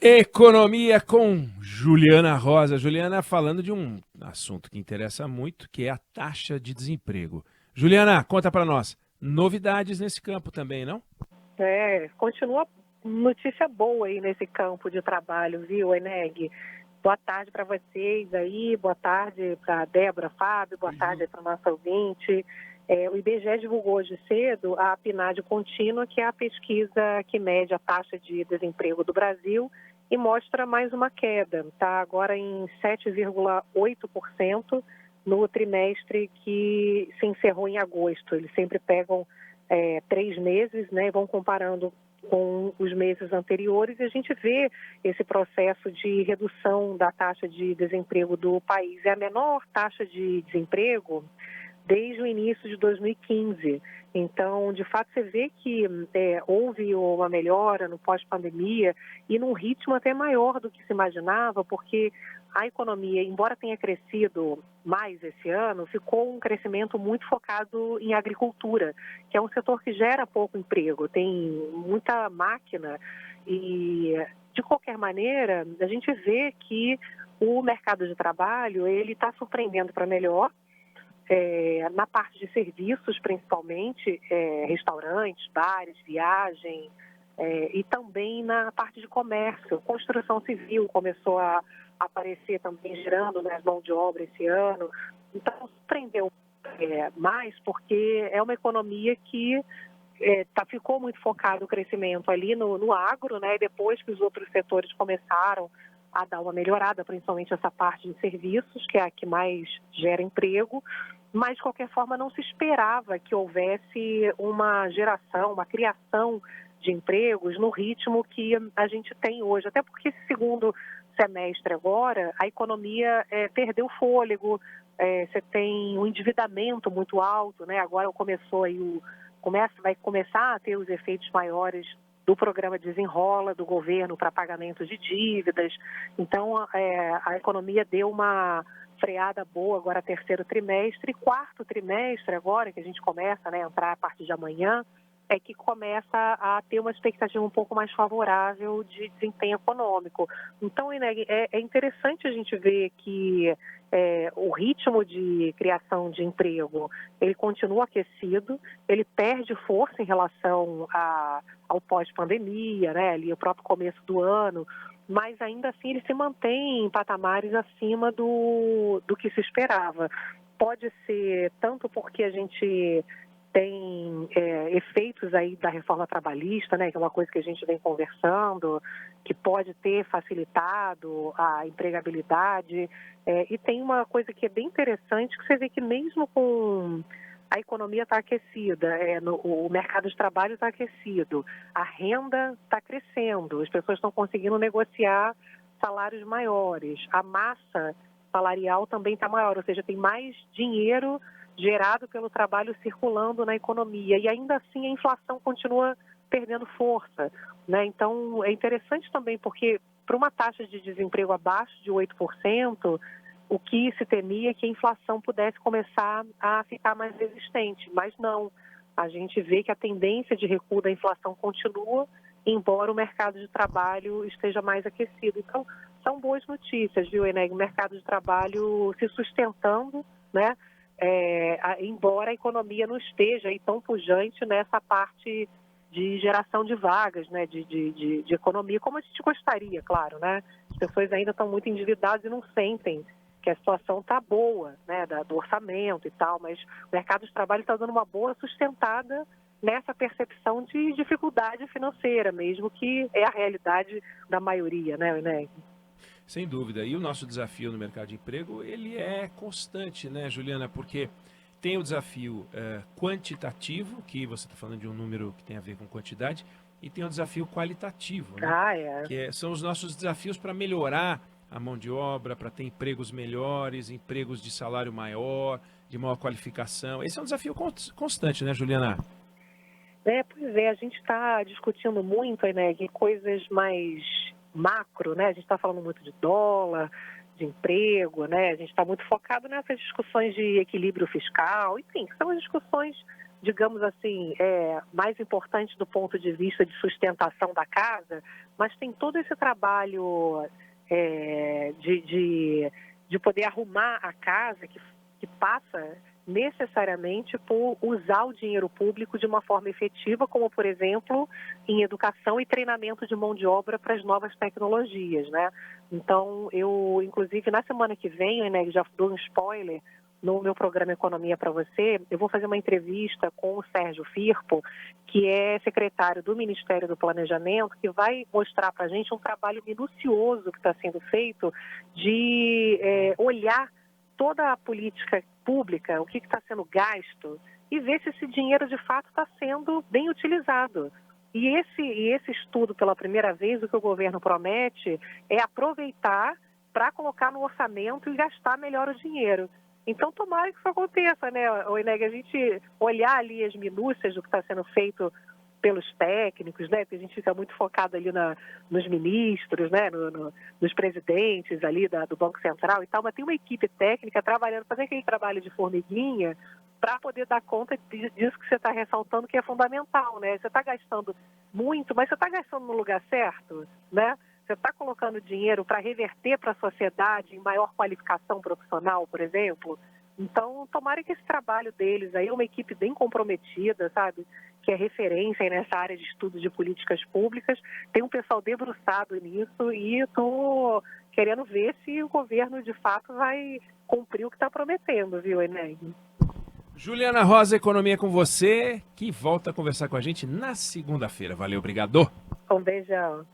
Economia com Juliana Rosa. Juliana falando de um assunto que interessa muito, que é a taxa de desemprego. Juliana, conta para nós. Novidades nesse campo também, não? Continua notícia boa aí nesse campo de trabalho, viu, Eneg? Boa tarde para vocês aí, boa tarde para Débora, Fábio, boa tarde para o nosso ouvinte. O IBGE divulgou hoje cedo a PNAD contínua, que é a pesquisa que mede a taxa de desemprego do Brasil e mostra mais uma queda, está agora em 7,8% no trimestre que se encerrou em agosto. Eles sempre pegam 3 meses, né, e vão comparando com os meses anteriores, e a gente vê esse processo de redução da taxa de desemprego do país. É a menor taxa de desemprego desde o início de 2015. Então, de fato, você vê que houve uma melhora no pós-pandemia e num ritmo até maior do que se imaginava, porque a economia, embora tenha crescido mais esse ano, ficou um crescimento muito focado em agricultura, que é um setor que gera pouco emprego, tem muita máquina e, de qualquer maneira, a gente vê que o mercado de trabalho ele está surpreendendo para melhor. Na parte de serviços, principalmente, restaurantes, bares, viagem, e também na parte de comércio. Construção civil começou a aparecer também, gerando mais mão de obra esse ano. Então, surpreendeu mais, porque é uma economia que ficou muito focado o crescimento ali no agro, né? E depois que os outros setores começaram a dar uma melhorada, principalmente essa parte de serviços, que é a que mais gera emprego, mas, de qualquer forma, não se esperava que houvesse uma geração, uma criação de empregos no ritmo que a gente tem hoje. Até porque esse segundo semestre agora, a economia perdeu fôlego, você tem um endividamento muito alto, né? Agora vai começar a ter os efeitos maiores do programa Desenrola, do governo para pagamento de dívidas. Então, a economia deu uma freada boa agora terceiro trimestre. E quarto trimestre agora, que a gente começa a entrar a partir de amanhã, é que começa a ter uma expectativa um pouco mais favorável de desempenho econômico. Então, Ineg, é interessante a gente ver que o ritmo de criação de emprego, ele continua aquecido, ele perde força em relação ao pós-pandemia, né, ali o próprio começo do ano, mas ainda assim ele se mantém em patamares acima do que se esperava. Pode ser tanto porque a gente tem efeitos aí da reforma trabalhista, né, que é uma coisa que a gente vem conversando, que pode ter facilitado a empregabilidade. E tem uma coisa que é bem interessante, que você vê que mesmo com a economia está aquecida, o mercado de trabalho está aquecido, a renda está crescendo, as pessoas estão conseguindo negociar salários maiores, a massa salarial também está maior, ou seja, tem mais dinheiro gerado pelo trabalho circulando na economia, e ainda assim a inflação continua perdendo força, né? Então, é interessante também porque para uma taxa de desemprego abaixo de 8%, o que se temia é que a inflação pudesse começar a ficar mais resistente, mas não. A gente vê que a tendência de recuo da inflação continua, embora o mercado de trabalho esteja mais aquecido. Então, são boas notícias, viu, Eneg? O mercado de trabalho se sustentando, né? Embora a economia não esteja aí tão pujante nessa parte de geração de vagas, né, de economia, como a gente gostaria, claro, né? As pessoas ainda estão muito endividadas e não sentem que a situação está boa, né, do orçamento e tal, mas o mercado de trabalho está dando uma boa sustentada nessa percepção de dificuldade financeira, mesmo que é a realidade da maioria, né? Sem dúvida. E o nosso desafio no mercado de emprego, ele é constante, né, Juliana? Porque tem o desafio quantitativo, que você está falando de um número que tem a ver com quantidade, e tem o desafio qualitativo, né? São os nossos desafios para melhorar a mão de obra, para ter empregos melhores, empregos de salário maior, de maior qualificação. Esse é um desafio constante, né, Juliana? Pois é, a gente está discutindo muito, né, coisas mais macro, né? A gente está falando muito de dólar, de emprego, né? A gente está muito focado nessas discussões de equilíbrio fiscal, enfim, são as discussões digamos assim, mais importantes do ponto de vista de sustentação da casa, mas tem todo esse trabalho de poder arrumar a casa que passa necessariamente por usar o dinheiro público de uma forma efetiva, como, por exemplo, em educação e treinamento de mão de obra para as novas tecnologias, né? Então, eu, inclusive, na semana que vem, né, já dou um spoiler, no meu programa Economia para Você, eu vou fazer uma entrevista com o Sérgio Firpo, que é secretário do Ministério do Planejamento, que vai mostrar para a gente um trabalho minucioso que está sendo feito de olhar toda a política pública, o que está sendo gasto, e ver se esse dinheiro de fato está sendo bem utilizado. E esse estudo, pela primeira vez, o que o governo promete é aproveitar para colocar no orçamento e gastar melhor o dinheiro. Então, tomara que isso aconteça, né, Ineg? A gente olhar ali as minúcias do que está sendo feito pelos técnicos, né? Porque a gente fica muito focado ali nos ministros, né? Nos presidentes ali do Banco Central e tal, mas tem uma equipe técnica trabalhando, fazendo aquele trabalho de formiguinha para poder dar conta disso que você está ressaltando, que é fundamental, né? Você está gastando muito, mas você está gastando no lugar certo, né? Você está colocando dinheiro para reverter para a sociedade em maior qualificação profissional, por exemplo? Então, tomara que esse trabalho deles aí, uma equipe bem comprometida, sabe? Que é referência aí nessa área de estudo de políticas públicas, tem um pessoal debruçado nisso e estou querendo ver se o governo, de fato, vai cumprir o que está prometendo, viu, Ineg? Juliana Rosa, Economia com você, que volta a conversar com a gente na segunda-feira. Valeu, obrigado. Um beijão.